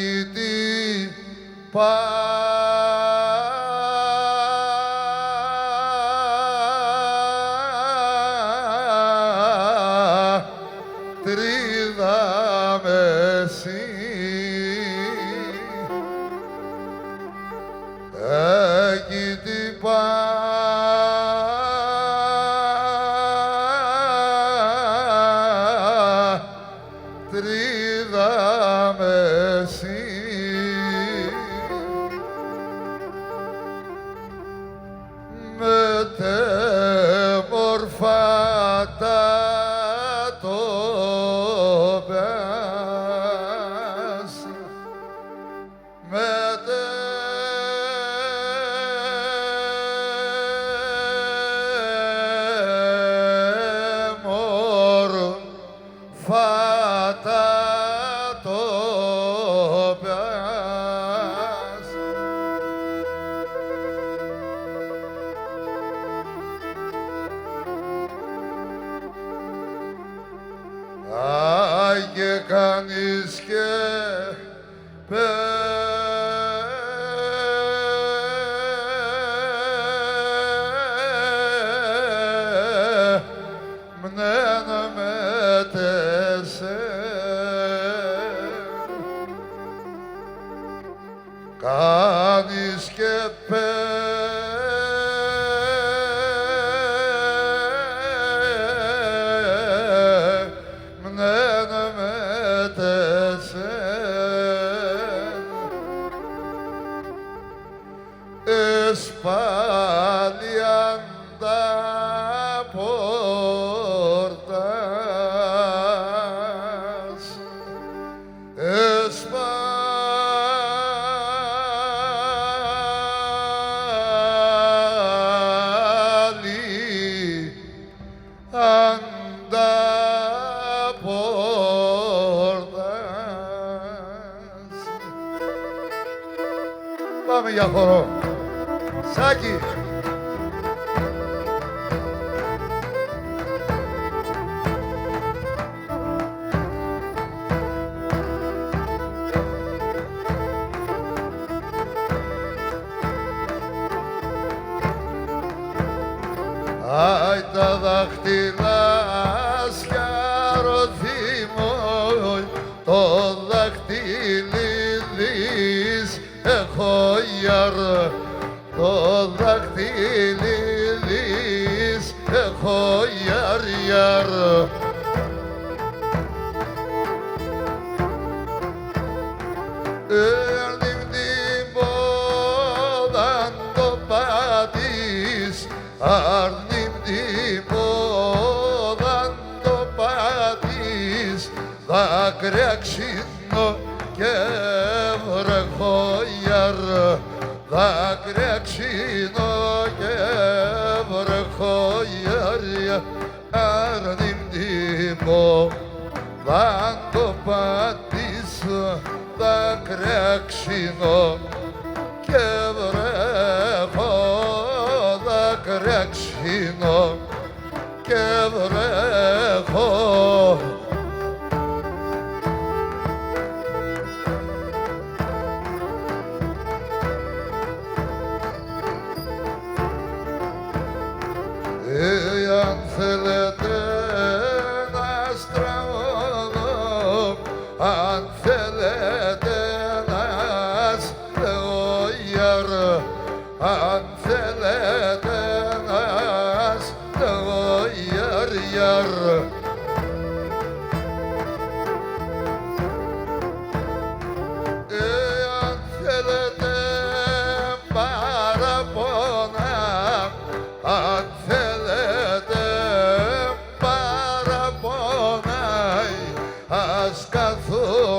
Αγίτη πατρίδα με εσύ, Αγίτη πατρίδα με εσύ. Μετέμορφα και κάνεις και μνένα μετεσέ, κάνεις και espalian da portas, espalian da portas. Πάμε για χορό. Σάκη. Άι τα δάχτυλα σκιαρωθήμω, το δάχτυλι δεις έχω γιαρ. Το δάχτυλι δεις έχω γιαρ. Έρνει την πόδαν το πατείς, άρνει την πόδαν το πατείς, δάκρυα ξύνω και βρέχω γιαρ. Δάκρυα ξύνω και βρέχω γιαρ, άρνην τύπο δαν το πατήσω, δάκρυα ξύνω και βρέχω, δάκρυα ξύνω και βρέχω. Αν θέλετε να στραβώ, αν θέλετε να στεγώ γιαρ, αν θέλετε να στεγώ γιαρ. Αν θέλετε παραπονά, αν ας καθώ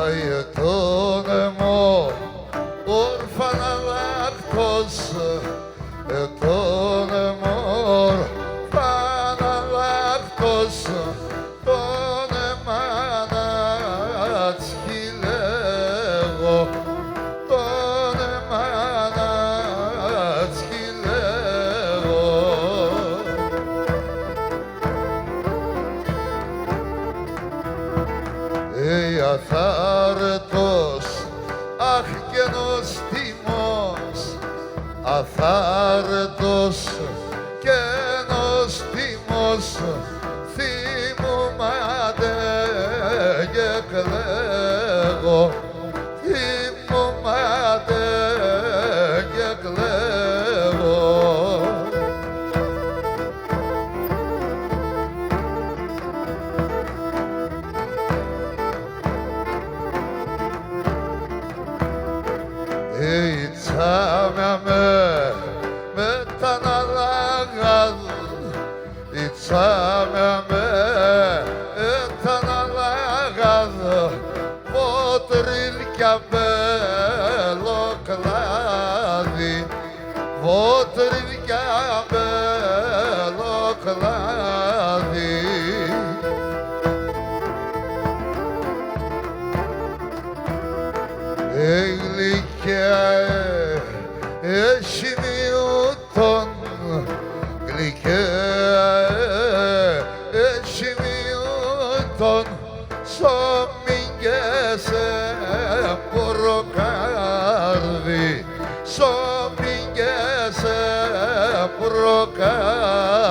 Αιτώνεμο όρφανα λακτός, αιτώνεμο όρφανα λακτός, τον εμάνα τσχιλέγω, τον εμάνα τσχιλέγω. Αθάρετος, αχ και νοστιμός, αθάρετος και νοστιμός, θυμούματε και κλαίγω, θυμούματε και κλαίγω. Με τα ναλάγαδ, ιτσάμε με τα ναλάγαδ, βότριλ κι αμπέλο κλάδι, βότριλ κι αμπέλο κλάδι. Γλυκιά έχει μειούτον, γλυκιά έχει μειούτον, σομίγγεσαι προκάρδι, σομίγγεσαι προκάρδι.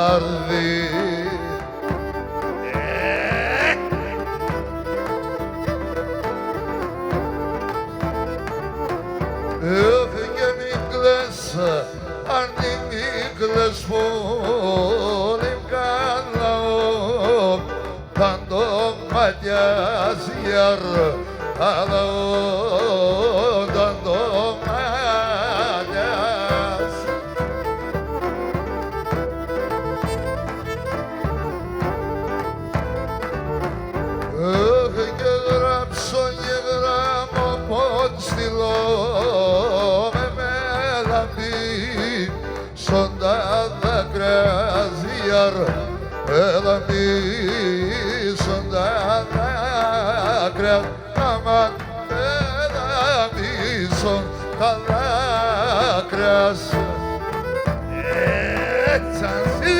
Έφυγε μίγκλες, αν οι μίγκλες πολύ καλά, παντό ματιάζιαρ, αλλά όταν το ματιάζ. Και γράψω και γράμμω μόν στυλώ, sondada graziar ela me sondada gra aman ela me sondada gras etsansi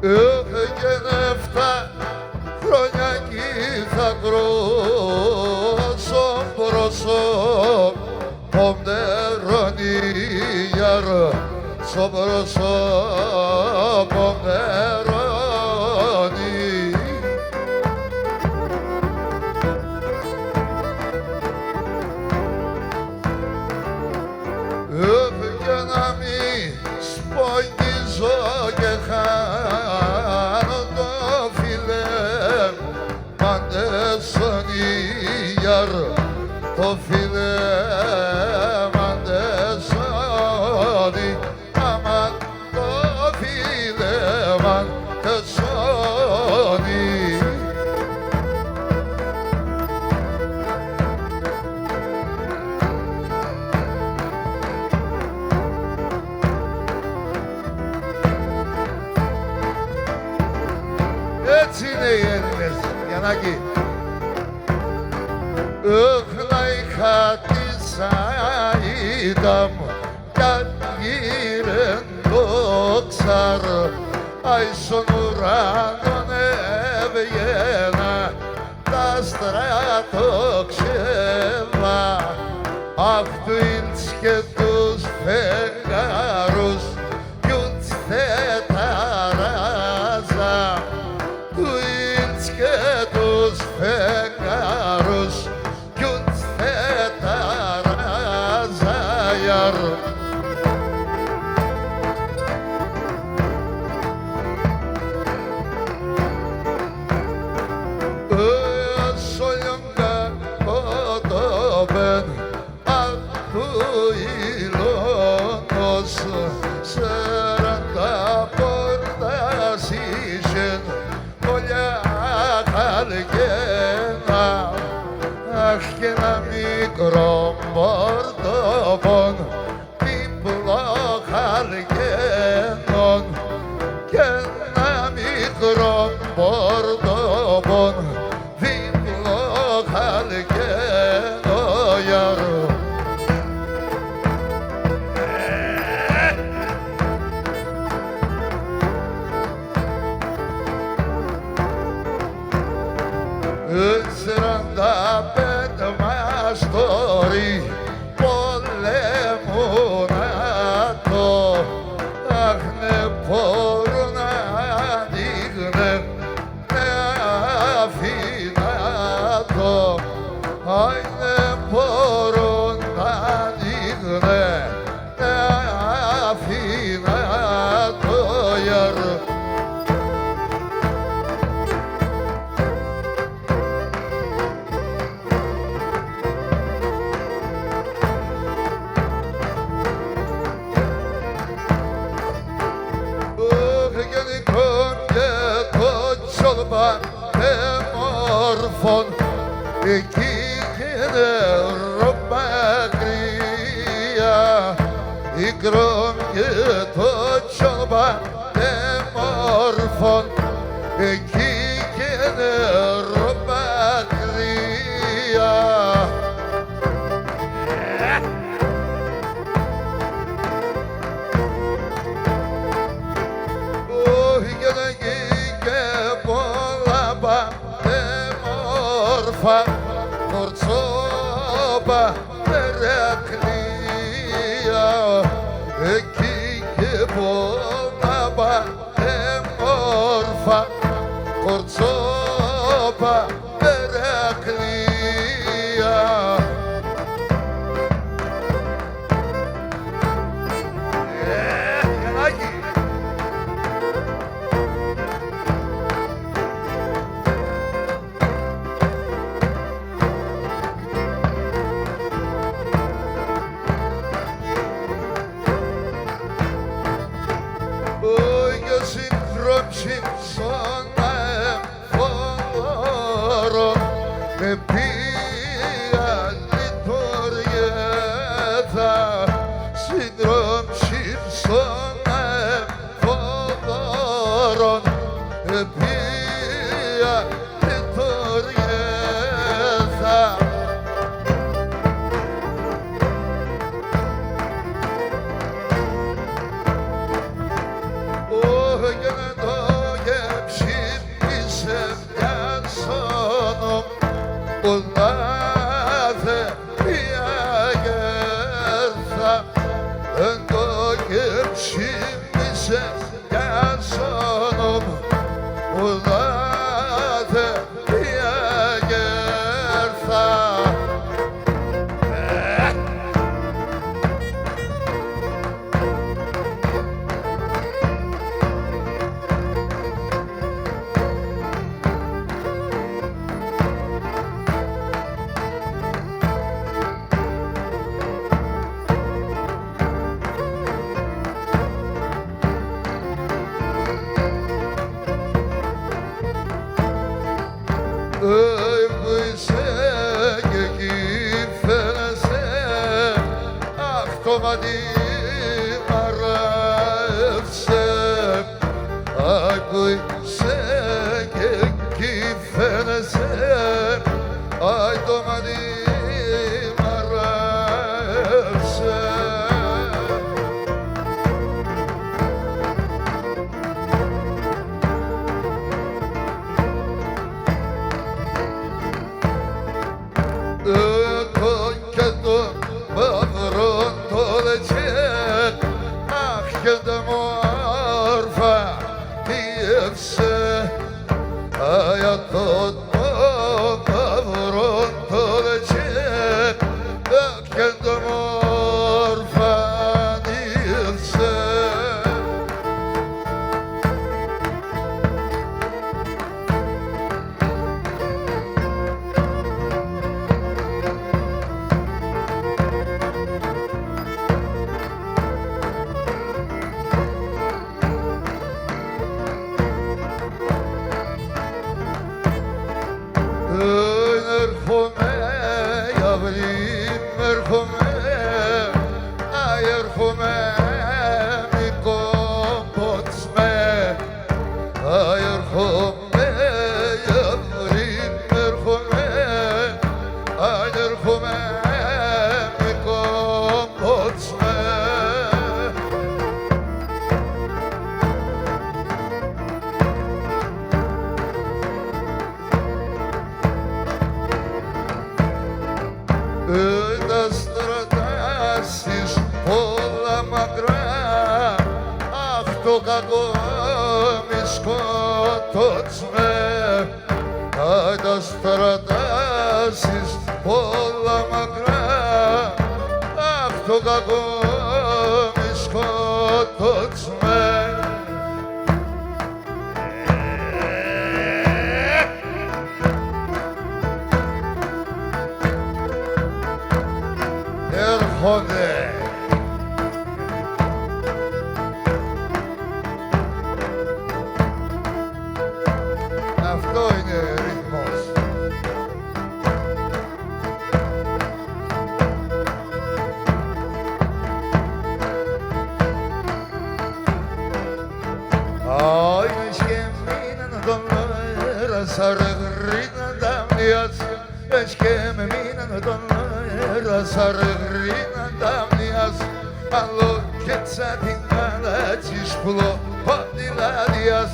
Έχεγεν 7 χρόνια κι θα κρόσω πρόσωπο μτερονίαρ, στο πρόσωπο μτερονί. Έφυγε να μη σπογγίζω και χάνω το φιλέ, μαντεσονίαρ, το φιλέ μαντεσονί, αμάν το φιλέ μαντεσονί. Έτσι είναι οι Έλληνες, Γιαννάκη. Να είχα τη σαΐδα μου κι αν γύρεν το ξαρ, άι στον ουρανόν έβγαινα τα στρατοξέβα, αχ του ήλτς και τους φεγγάρους κι ούτς θεταράζα, του ήλτς και τους φεγγάρους κι ούτς θεταράζα γιαρ. Σολιόγκα χαλκένα, αχ και ένα μικρό πορτοπόν, δίπλο χαλκένον και ένα μικρό πορτοπόν, δίπλο χαλκένο γιαρό. Σαράντα πέντε μαστόρι πολέμου να το, αχ ναι μπορώ να ανοίγνε, ναι αφήνα το, αχ ναι μπορώ να ανοίγνε, ναι αφήνα το γιαρό. Μόρφων εκεί είναι ρομακρία, η κρόμ και το τσόμπα μόρφων εκεί είναι ρομακρία. Όχι και να γίνει και πολλά μόρφα, κορτσόπα, μερακλία, εκεί και πολλά μόρφα, κορτσόπα, μερακλία. Γιαννάκη! Ψήψωνα εμφόρο με ποια λειτουργέτα, σύντρομ ψήψωνα εμφόρο με ποια λειτουργέτα. Ουλάθε πια γέρθα, εν το και ψήμισε για σώном. Ουλάθε πια γέρθα. Έβγαινε και εκεί φαίνεσαι, αχ το μάτι μαρεύσε. Άκουσε και εκεί φαίνεσαι, αχ το μάτι μαρεύσε. Και τα μόρφα πίευσε, για το μαύρο το λετσί. το κακό μη σκότωσμε, να τα στρατάσεις όλα μακρά, αχ το κακό μη σκότωσμε. Έρχονται αυτό είναι ρυθμός. Άινες και μείναν τον αέρα σαν ρεγρίνα τα μνιάς, ες και με μείναν τον αέρα σαν ρεγρίνα τα μνιάς, άλλο και τσάτιν καλάτσις πουλό παντιλάδιας,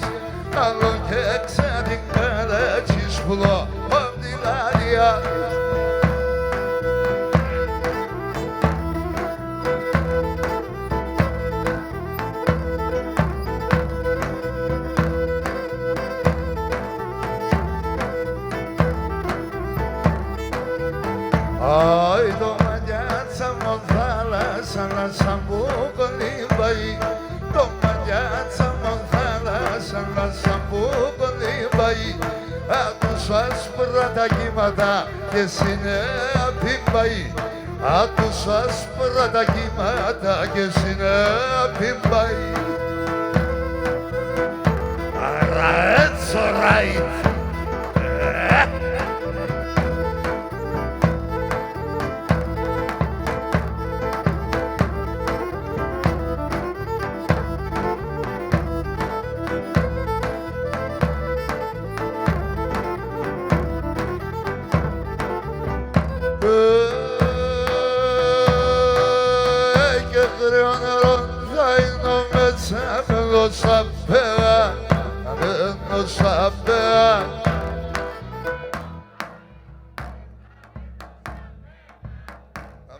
άλλο και τσάτιν καλάτσις πουλό παντιλάδιας. Ai το μαγιάτσα μου θάλασσα να σαν που κολύμπαει, το μαγιάτσα μου θάλασσα να σαν που κολύμπαει, άκους άσπρα τα κύματα και συνέπιμπαει, άκους άσπρα τα κύματα και συνέπιμπαει. Άρα έτσι right. Και κρύο νερό θα είναι μέσα μένω σαν πέρα, μένω σαν πέρα.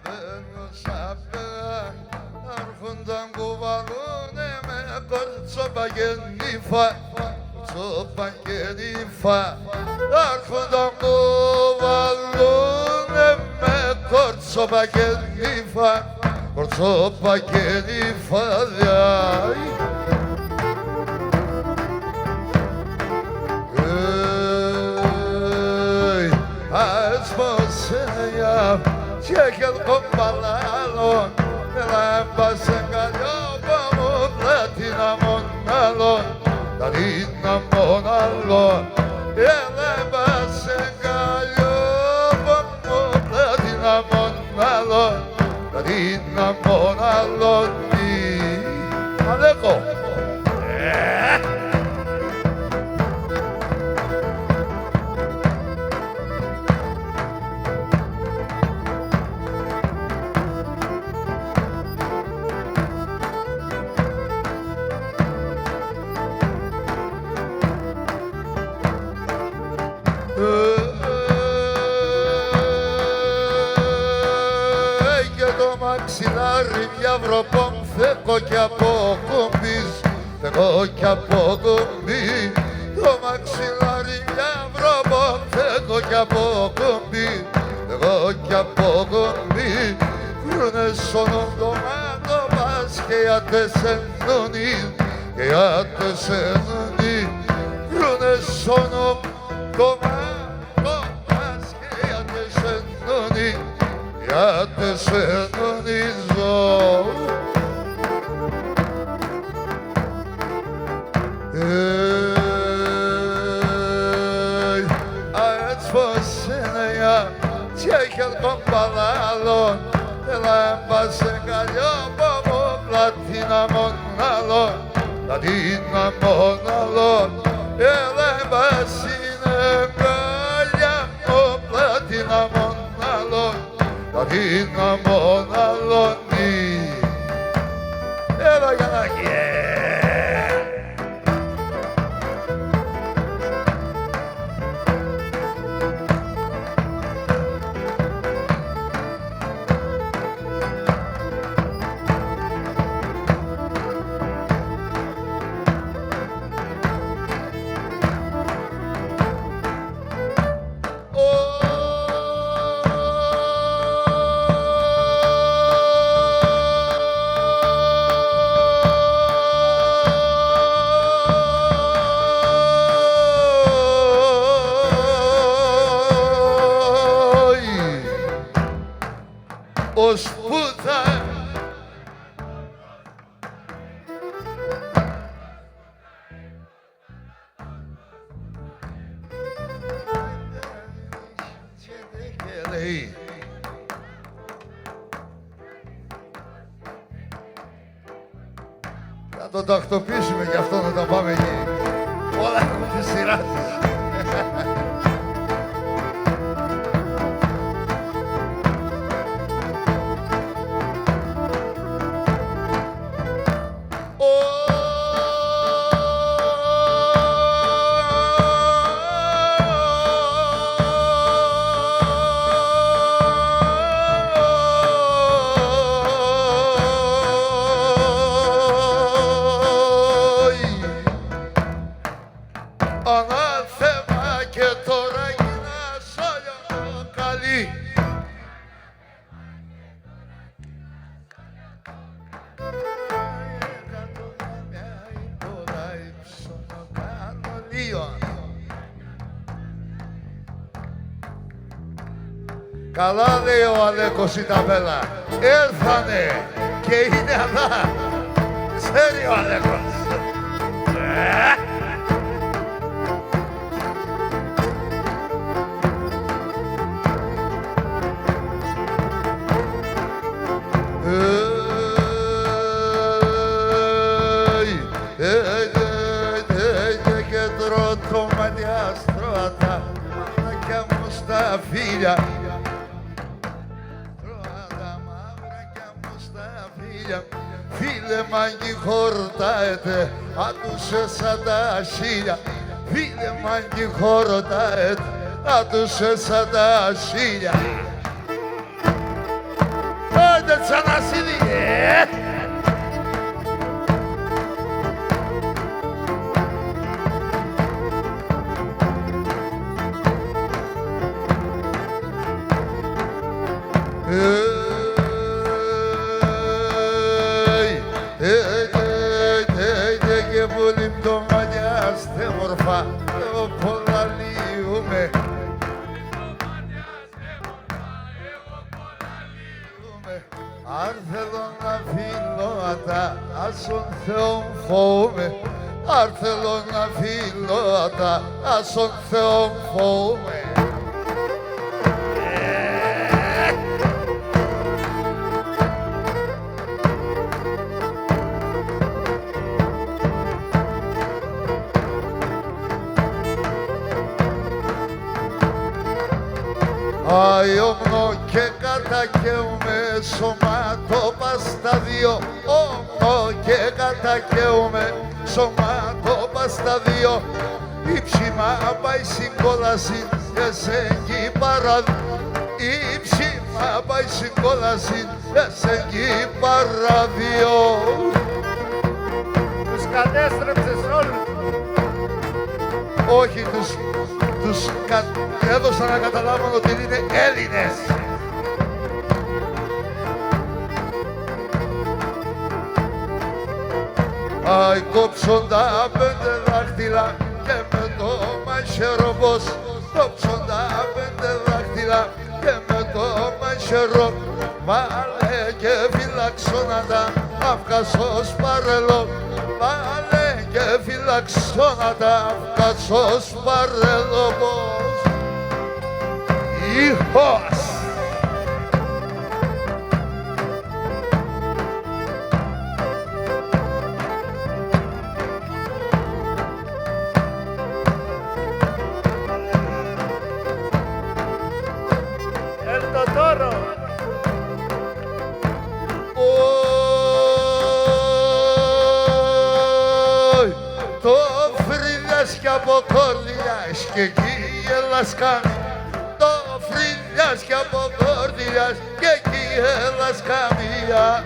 Μένω σαν πέρα, έρχονταν κουβαλούνε με κορτσόπα και νύφα, κορτσόπα και νύφα, έρχονταν κουβαλούνε με κορτσόπα και νύφα, κορτσόπα και νύφα διάει. Ας πως εννιά και χελκόν παλάλων, ελάμπασε καλιό μου πλάτινα μονάλων, πλάτινα μονάλων, ελάμπασε καλιό μου πλάτινα μονάλων, πλάτινα μονάλων. Αλέκο! Και το μαξιλάρι μια βροπών φέκω κι από κομπής, φέκω κι από κομπή. Το μαξιλάρι μια βροπών φέκω κι από κομπή, φέκω κι από κομπή. Κρούνες σώνον το μάτο μας και για τεσσενούνι, και για τεσσενούνι. Κρούνες σώνον το μάτο μας και για τεσσενούνι, για τεσσενούνι ζω. Έτσι πως είναι για και χελκόν παλάλων, ελάμπασε καλιό μου πλατίνα μονάλων, πλατίνα μονάλων, ελάμπασε καλιά μου πλατίνα μονάλων, πλατίνα μονάλων. Έλα Γιαννάκη! πως που θα θα το τακτοποιήσουμε κι αυτό να τα πάμε εκεί. Όλα έχουν τη σειρά της. Ανάθεμα και τώρα γίνας όλο καλή. Καλά λέει ο Αλέκος η ταμπέλα. Έρθανε και είναι αυτά. Ξέρει ο Αλέκος. Και τρώω το μαλλιάστρωτα μαυράκια μου στα φίλια. Τρώω τα μαυράκια μου στα φίλια. Φίλε μάγκη χορτάετε, άκουσε σαν τα χίλια. Φίλε μάγκη χορτάετε, άκουσε σαν τα χίλια. Άντε ξανασύδι! Και πολύ πτωμανιάστε μορφά, εγώ πολλά λύουμε. Αν θέλω να φιλώτα, ας τον Θεόν φοβούμαι. Αν θέλω να φιλώτα, ας τον Θεόν φοβούμαι. Όμνο και κατακαίουμε σωμάτωπα στα δύο. Όμνο και κατακαίουμε σωμάτωπα στα δύο. Η ψήμα πάει στην κόλαση και σε εκεί παραδείο. Η ψήμα πάει στην κόλαση και σε εκεί παραδείο. Τους κατέστρεψες όλους. Όχι, τους έδωσαν να καταλάβουν ότι είναι Έλληνες. Αι, κόψον τα 5 δάχτυλα και με το μαχαιρό. Κόψον τα 5 δάχτυλα και με το μαχαιρό. Βάλε και φυλάξω να τα αυγασώ σπαρελό. Βάλε και φυλάξω να τα αυγασώ σπαρελό. Ήχος! Το φρύλιας κι από κόρδιλιας και εκεί έλας κάνει. Το φρύλιας κι από κόρδιλιας και εκεί έλας καμία.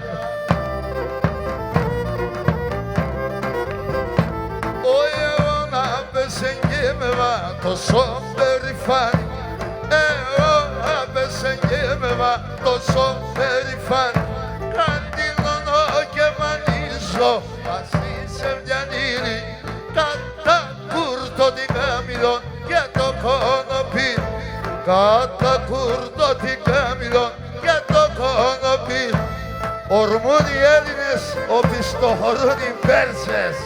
Ο αιώνα πέσεν και με βά τόσο περηφάνη. Αιώνα πέσεν και με βά τόσο περηφάνη. Καντήλωνω και μανίζω σε μιανήρι, κατά κούρτο την κάμιλον και το κονοπίν. Κατά κούρτο την κάμιλον και το κονοπί. Ορμούν οι Έλληνες, οπισθοχωρούν οι Πέρσες.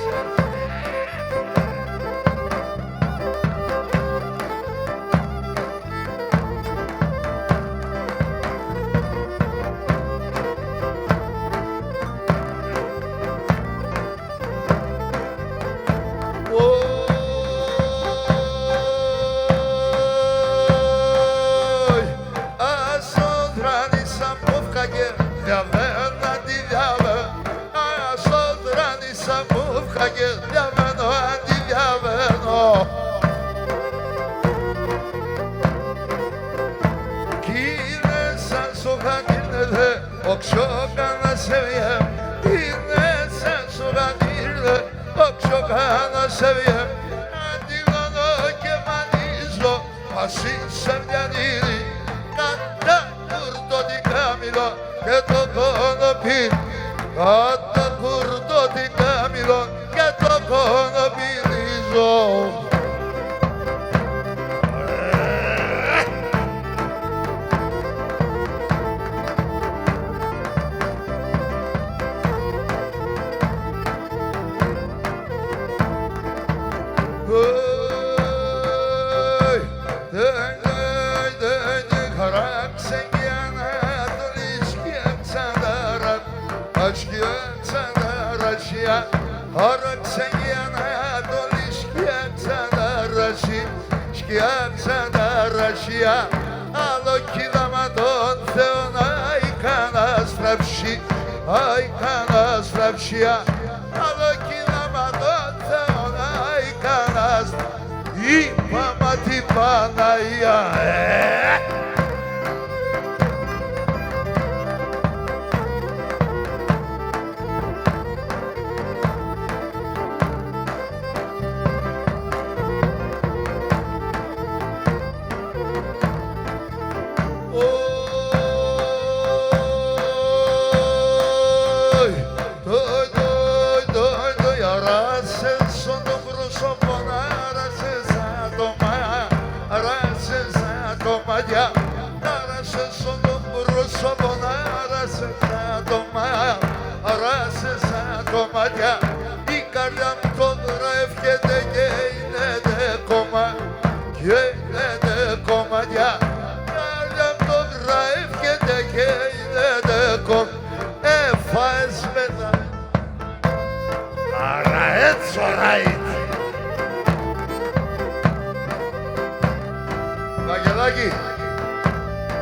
Βαγγελάκη,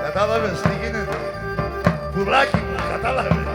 κατάλαβες τι γίνεται? Πουλάκι μου, κατάλαβες?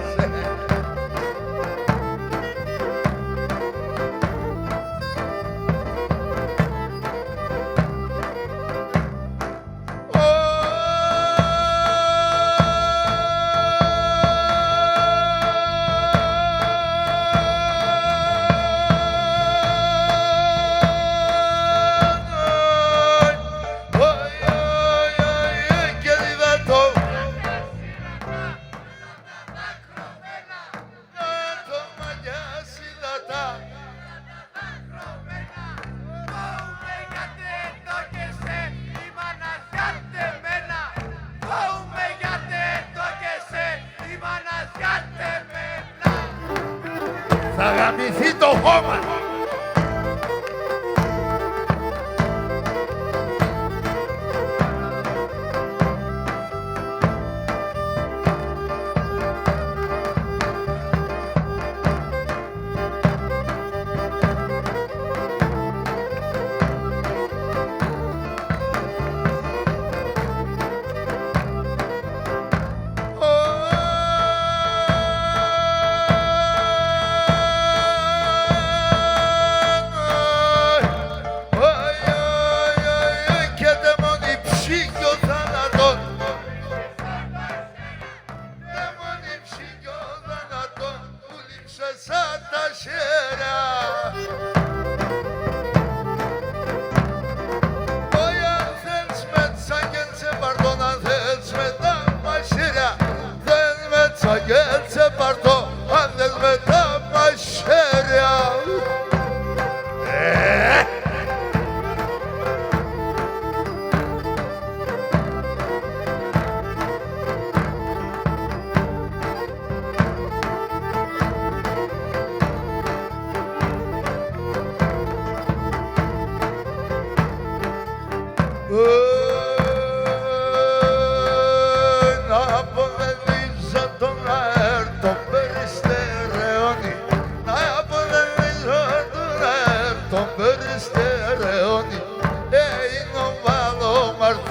Θα γαμηθεί το χώμα.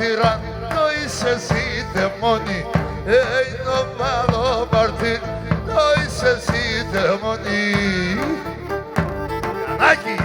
μάρτυραν, το είσαι εσύ δαιμόνι. Είναι άλλο μάρτυρ, το είσαι εσύ δαιμόνι. Ανάκη!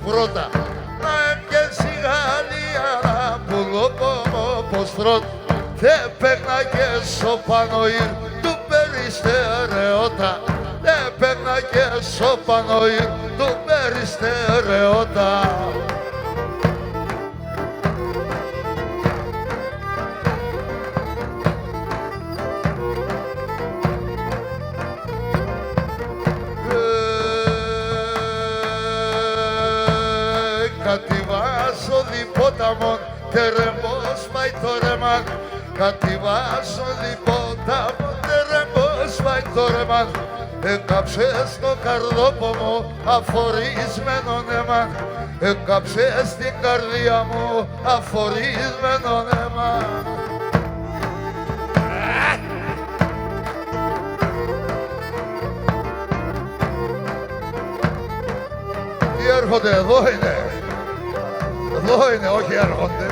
Πρώτα να έμοιες η Γαλλία να πουλώ πως πρώτα δεν παίρναγε στο Πανοήρ του Περιστερεώτα, δεν παίρναγε στο Πανοήρ του Περιστερεώτα. Κατηβάσω διπόταμον τερεμός πάει το ρεμάν. Κατηβάσω διπόταμον τερεμός πάει το ρεμάν. Έκαψες το καρδόπομο αφορισμένο αίμα. Έκαψες την καρδιά μου αφορισμένο αίμα. Τι έρχονται, εδώ είναι. Εδώ είναι, όχι έρχονται.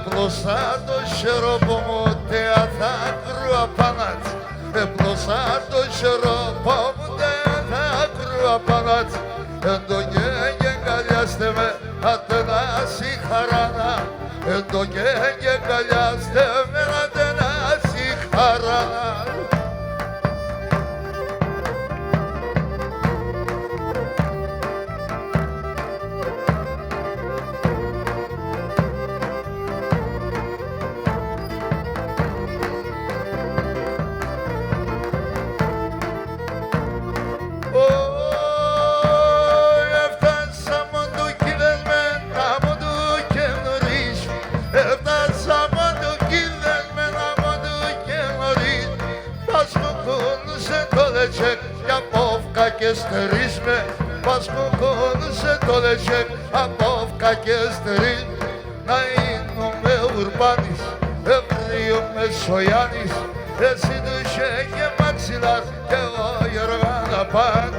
Μπροστά το χερόπομο θεαθάκρου απάνατ. Μπροστά το χερόπομο θεαθάκρου απάνατ. Εν το γέγγε καλιάστε με ατενάση χαράνα. Εν το γέγγε καλιάστε με ατενάση χαράνα. Και στερίσμε, πας κοκκόνουσε το λετσέκ από овκα και στερί. Να είναι ο Ουρμπάνης, Ευρύο Μεσογιάννης, εσύ του είχε και μαξιλάρ και εγώ Γεωργάνα Πάν.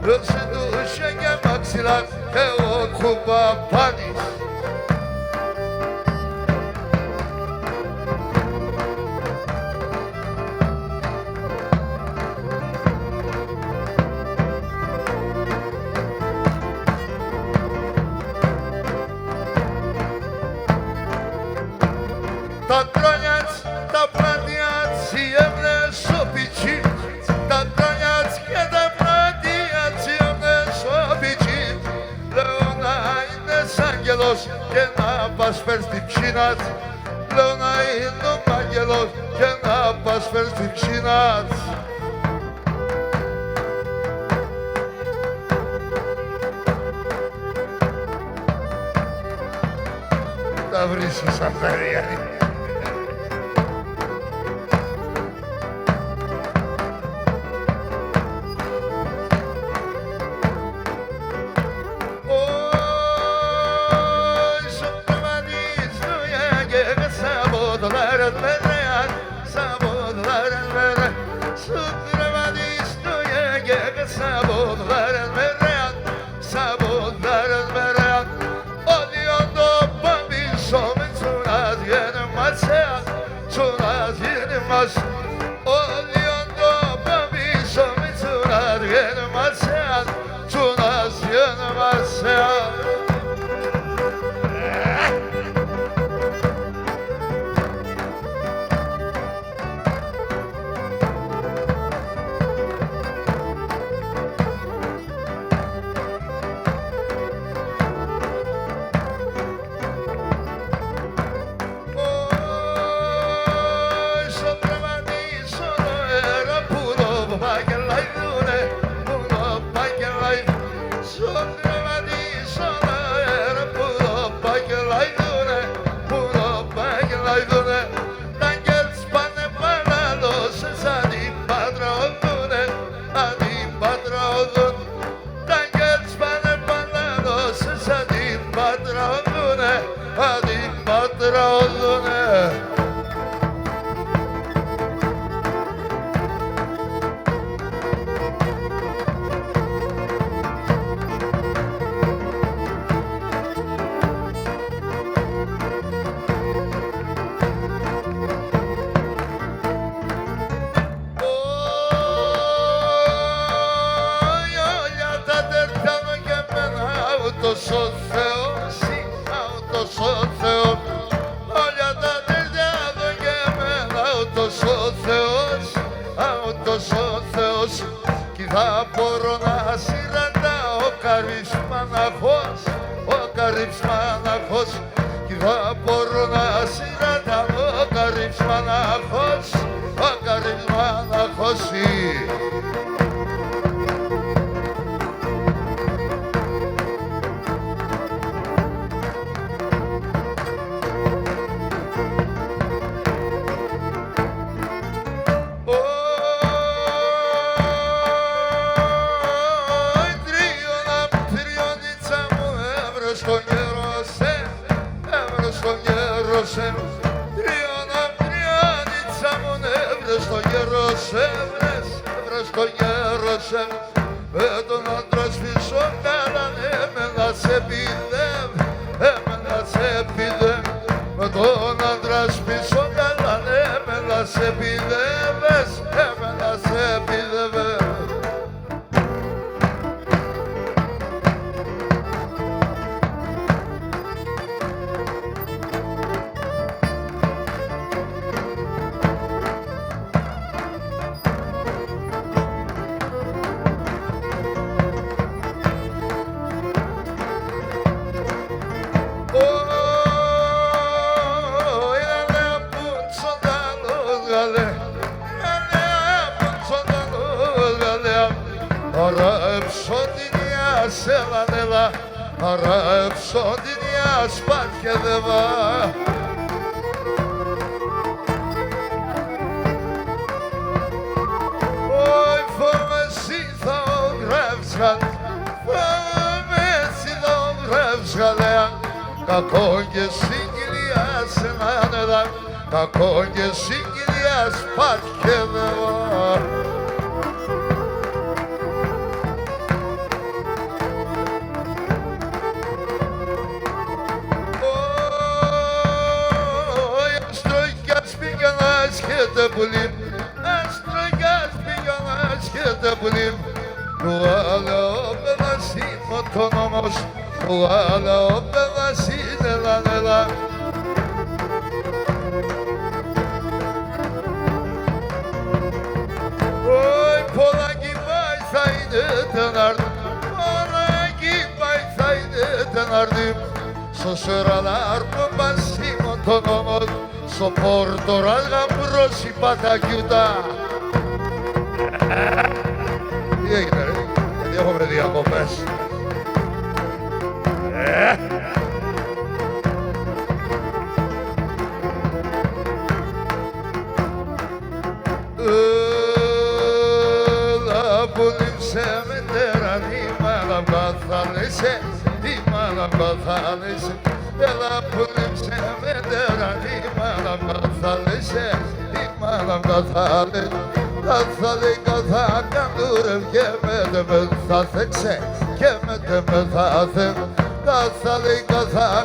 Εσύ του είχε και μαξιλάρ και εγώ Κουμπαπάνης. Τα κρόνιατς, τα πλάτιατς, οι έμνες ο πιτσί. Τα κρόνιατς και τα πλάτιατς, οι έμνες ο πιτσί. Λέω να είναι άγγελος και να πας φέρ' στην ψήνας. Λέω να είναι ο άγγελος και να πας φέρ' στην ψήνας. Τα βρίσκεις αφαιρία. τραγουδούνε. Ούτως ο Θεός, ούτως ο Θεός, όλα τα τέτοια εδώ και εμένα. Ούτως ο Θεός, ούτως ο Θεός, κι θα μπορώ να συναντάω καρυσμάναχος, ο καρυσμάναχος, κι θα μπορώ να συναντάω καρυσμάναχος, ο καρυσμάναχος. Στον γέρος τριώνιτσα μου έβρες στον γέρος έβρες στον γέρος με τον άντρα σπίσω καλά έμενα σε πηδεύ με τον άντρα σπίσω καλά έμενα σε πηδεύες έμενα σε πηδεύες. Αρέψω την σπάρχεδευα. Όι φόμεση θα ογρεύσαν, φόμεση θα ογρεύσαν, κακό και συγκυλία σε μάνεδα, κακό και συγκυλία σπάρχεδευα. Αστρογιάς πήγα να σχέτε πουλί, του άλλα ο παιδάς είμαι τον νόμος, του άλλα ο παιδάς είναι λανέλα. Όι πολλάκι πάει θα είναι τενάρτη, πολλάκι πάει θα είναι τενάρτη, στο σεραλάρ που μας είμαι τον νόμος, στο πόρτορας γαμπρός η πατακιούτα. Τι έγινε ρε, γιατί έχουμε διακοπές. Έλα που λείψε με τέρα, τι μάνα καθάλεσαι, τι μάνα καθάλεσαι. Έλα που λείψε με τέρα, τι μάνα καθάλεσαι, τι μάνα καθάλεσαι. Καθάλικα καντούρευ και με θα θέξε και με θα θε. Καθάλικα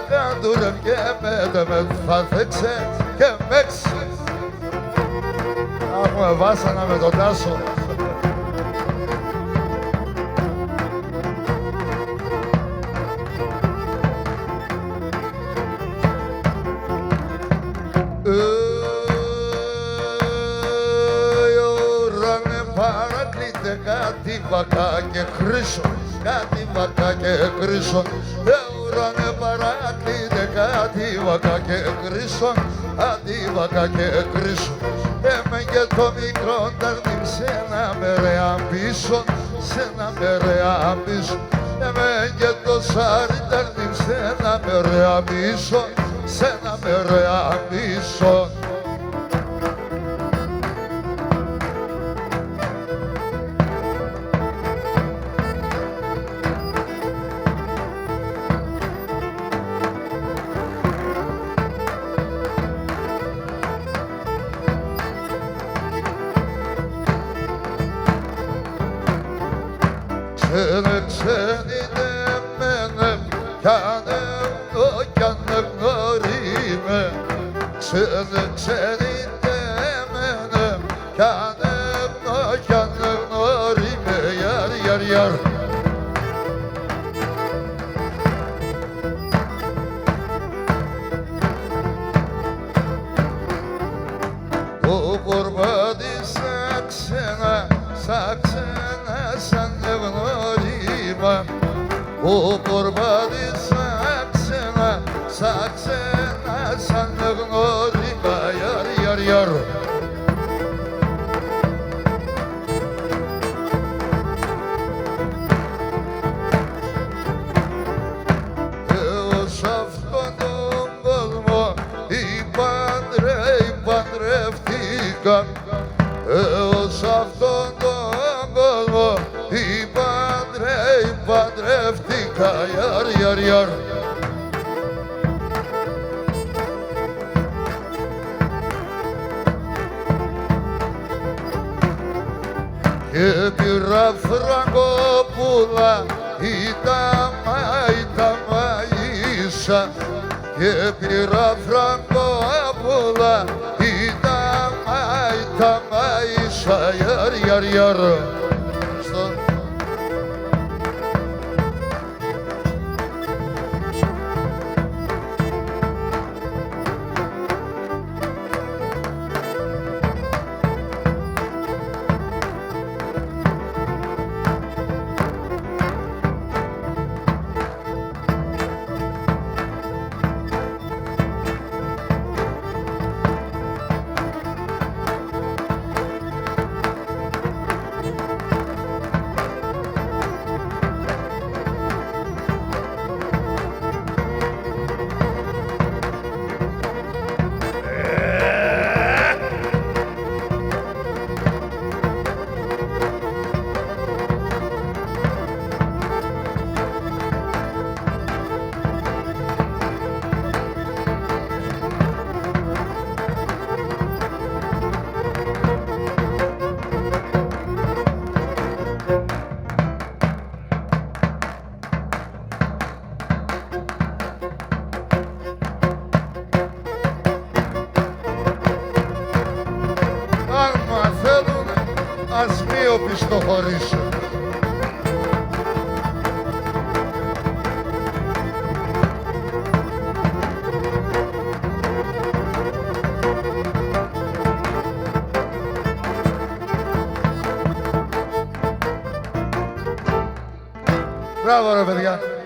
καντούρευ και με θα θέξε και με ξε. Έχουμε βάσανα με τον Τάσο. Κάτι βακά και χρυσό, κάτι βακά και χρυσό. Ουρανε παράκλητε κάτι βακά και χρυσό, κάτι βακά και χρυσό. Έμε και το μικρό ταρνίμ σε ένα μερέα πίσω, σε ένα μερέα πίσω. Έμε και το σάρι ταρνίμ σε ένα μερέα πίσω, σε ένα μερέα πίσω. Ξενιτεμένε κι ανέβνω ρήμε γιαρ που πορπάτησα ξένα σαν ευνόημα που πορπάτησα ξένα σαν ευνόημα γιαρ σ' αυτόν τον κόσμο παντρεύτηκα σ' αυτόν τον κόσμο παντρεύτηκα γιαρ και πήρα Φραγκόπουλα ήταν μαΐσα και πήρα Φραγκόπουλα ήταν μαΐσα γιαρ άμα θέλουν ας μη οπισθοχωρήσουν. Μπράβο ρε παιδιά.